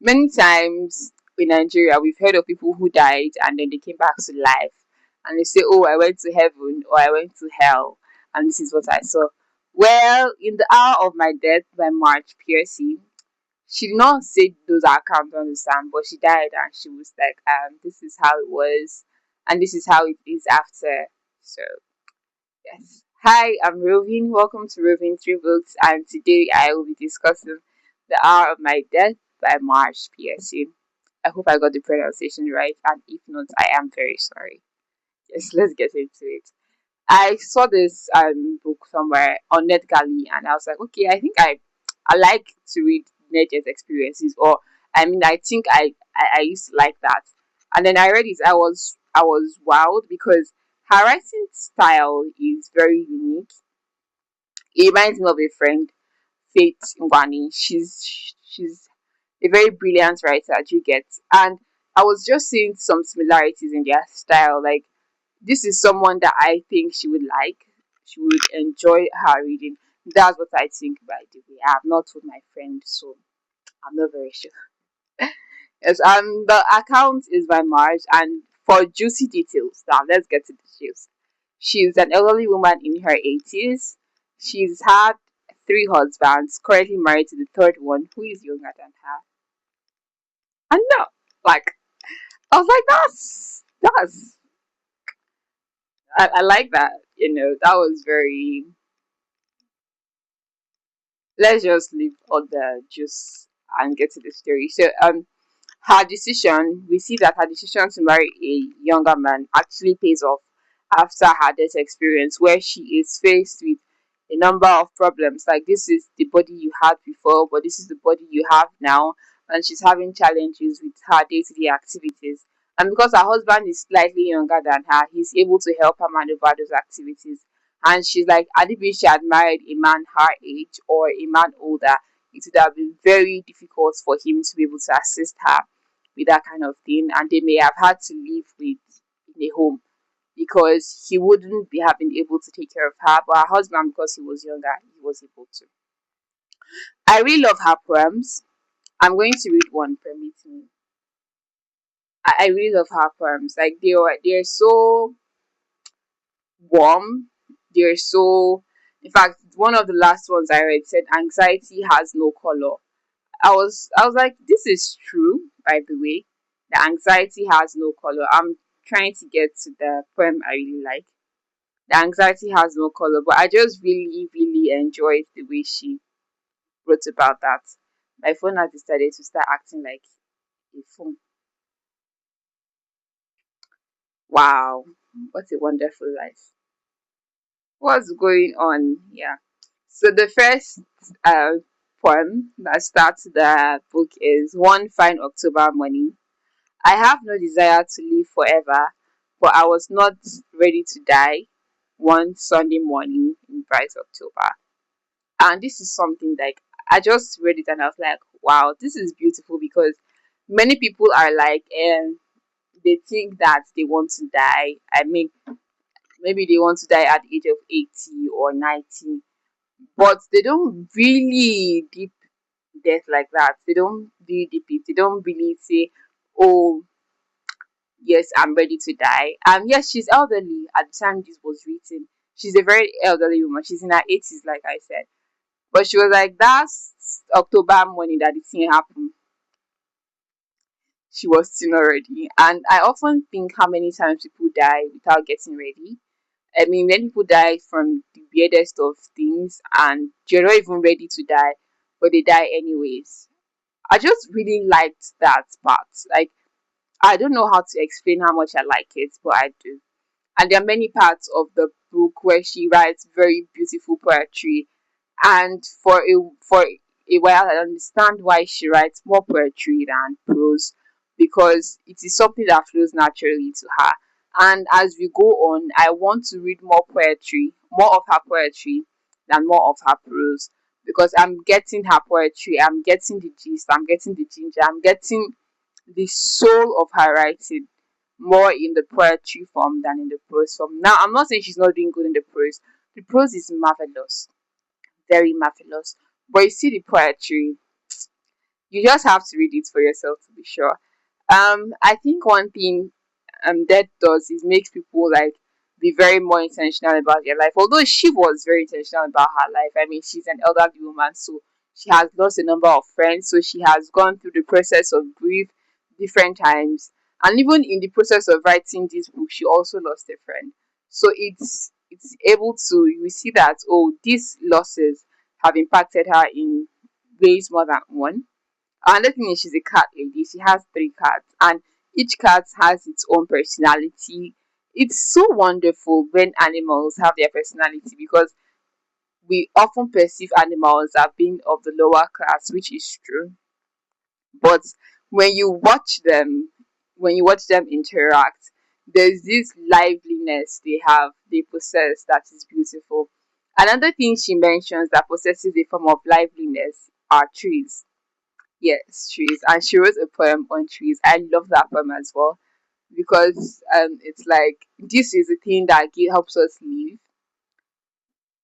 Many times in Nigeria, we've heard of people who died and then they came back to life, and they say, "Oh, I went to heaven or I went to hell, and this is what I saw." Well, in the hour of my death by March Piercy, she did not say those accounts, understand, but she died and she was like, "This is how it was, and this is how it is after." So yes. Hi, I'm Rovin. Welcome to Rovin Three Books, and today I will be discussing The Hour of My Death by Marsh PSU. I hope I got the pronunciation right, and if not, I am very sorry. Yes, let's get into it. I saw this book somewhere on NetGalley, and I was like, okay, I think I like to read NetJet experiences, or I mean, I think I used to like that, and then I read it. I was wowed because her writing style is very unique. It reminds me of a friend, Faith Ngwani. She's a very brilliant writer. Do you get? And I was just seeing some similarities in their style. Like, this is someone that I think she would like. She would enjoy her reading. That's what I think. By the way, I have not told my friend, so I'm not very sure. Yes, the account is by Marge, and for juicy details, now let's get to the details. She's an elderly woman in her 80s. She's had three husbands, currently married to the third one, who is younger than her. And no, like, I was like, I like that. That was very. Let's just leave all the juice and get to the story. So, her decision, we see that her decision to marry a younger man actually pays off after her death experience, where she is faced with a number of problems. Like, this is the body you had before, but this is the body you have now, and she's having challenges with her day to day activities. And because her husband is slightly younger than her, he's able to help her maneuver those activities. And she's like, if she had married a man her age or a man older, it would have been very difficult for him to be able to assist her with that kind of thing, and they may have had to live with in a home because he wouldn't be having able to take care of her. But her husband, because he was younger, he was able to. I really love her poems. I'm going to read one, permit me. I really love her poems. Like, they're so warm. They're so. In fact, one of the last ones I read said, "Anxiety has no color." I was like, this is true, by the way. The anxiety has no color. I'm trying to get to the poem I really like. The anxiety has no color, but I just really, really enjoyed the way she wrote about that. My phone has decided to start acting like a phone. Wow, what a wonderful life. What's going on here? So the first uh, poem that starts the book is One Fine October Morning. I have no desire to live forever, but I was not ready to die one Sunday morning in bright October. And this is something like I just read it and I was like, wow, this is beautiful because many people are like, they think that they want to die. I mean, maybe they want to die at the age of 80 or 90, but they don't really deep death like that. They don't really deep it. They don't really say, oh, yes, I'm ready to die. Yes, she's elderly at the time this was written. She's a very elderly woman. She's in her 80s, like I said. But she was like, that's October morning that the thing happened. She was still not ready. And I often think how many times people die without getting ready. I mean, many people die from the weirdest of things and you're not even ready to die, but they die anyways. I just really liked that part. Like, I don't know how to explain how much I like it, but I do. And there are many parts of the book where she writes very beautiful poetry, and for a while I understand why she writes more poetry than prose, because it is something that flows naturally to her. And as we go on, I want to read more of her poetry than more of her prose, because I'm getting her poetry, I'm getting the gist, I'm getting the ginger, I'm getting the soul of her writing more in the poetry form than in the prose form. Now, I'm not saying she's not doing good in the prose. The prose is marvelous, very marvelous. But you see the poetry, You just have to read it for yourself to be sure. I think one thing death does is makes people like be very more intentional about their life. Although she was very intentional about her life. I mean, she's an elderly woman, so she has lost a number of friends. So she has gone through the process of grief different times, and even in the process of writing this book, she also lost a friend. So it's able to we see that oh, these losses have impacted her in ways more than one. Another thing is she's a cat lady. She has three cats, and each cat has its own personality. It's so wonderful when animals have their personality because we often perceive animals as being of the lower class, which is true. But when you watch them, when you watch them interact, there's this liveliness they possess that is beautiful. Another thing she mentions that possesses a form of liveliness are trees. Yes, trees. And she wrote a poem on trees. I love that poem as well because it's like this is a thing that helps us live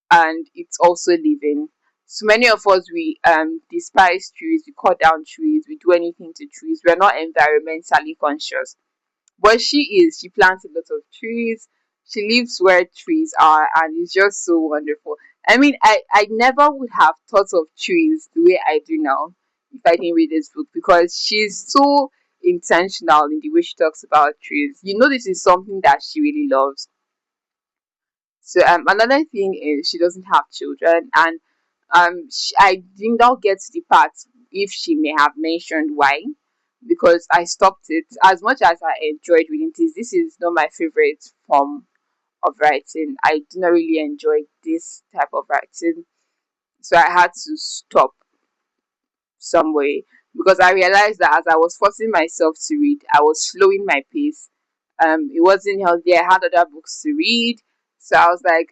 and it's also living. So many of us we despise trees, we cut down trees, we do anything to trees. We're not environmentally conscious. But she is. She plants a lot of trees. She lives where trees are, and it's just so wonderful. I mean, I never would have thought of trees the way I do now if I didn't read this book because she's so intentional in the way she talks about trees. You know, this is something that she really loves. So another thing is she doesn't have children, and I did not get to the part if she may have mentioned why, because I stopped it. As much as I enjoyed reading this is not my favorite form of writing. I do not really enjoy this type of writing, so I had to stop some way because I realized that as I was forcing myself to read, I was slowing my pace. It wasn't healthy. I had other books to read, so I was like,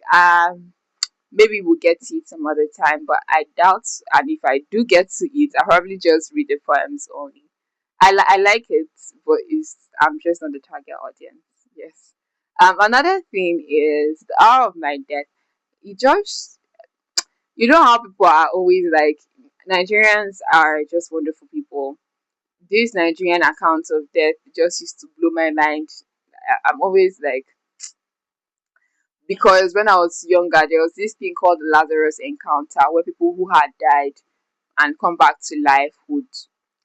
maybe we'll get to it some other time, but I doubt. And if I do get to it, I'll probably just read the poems only. I like it, but I'm just not the target audience. Yes. Another thing is the hour of my death. It just you know how people are always like Nigerians are just wonderful people. This Nigerian account of death just used to blow my mind. I'm always like because when I was younger, there was this thing called the Lazarus encounter where people who had died and come back to life would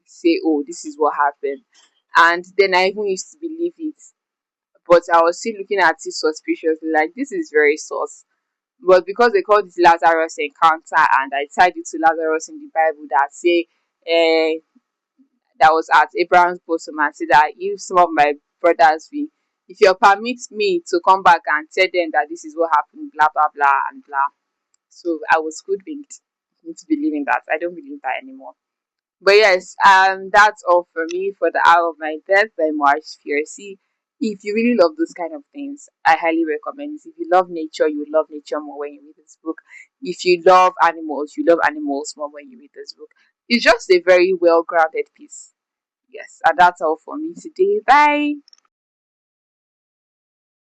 say, "Oh, this is what happened," and then I even used to believe it, but I was still looking at it suspiciously, like this is very sus. But because they called it Lazarus encounter, and I tied it to Lazarus in the Bible that say, eh, that was at Abraham's bosom, and said that if some of my brothers will, if you permit me to come back and tell them that this is what happened, blah blah blah and blah. So I was hoodwinked into believing that. I don't believe that anymore. But yes, that's all for me for the Hour of My Death by March Fiercy. If you really love those kind of things, I highly recommend it. If you love nature, you will love nature more when you read this book. If you love animals, you love animals more when you read this book. It's just a very well grounded piece. Yes, and that's all for me today. Bye.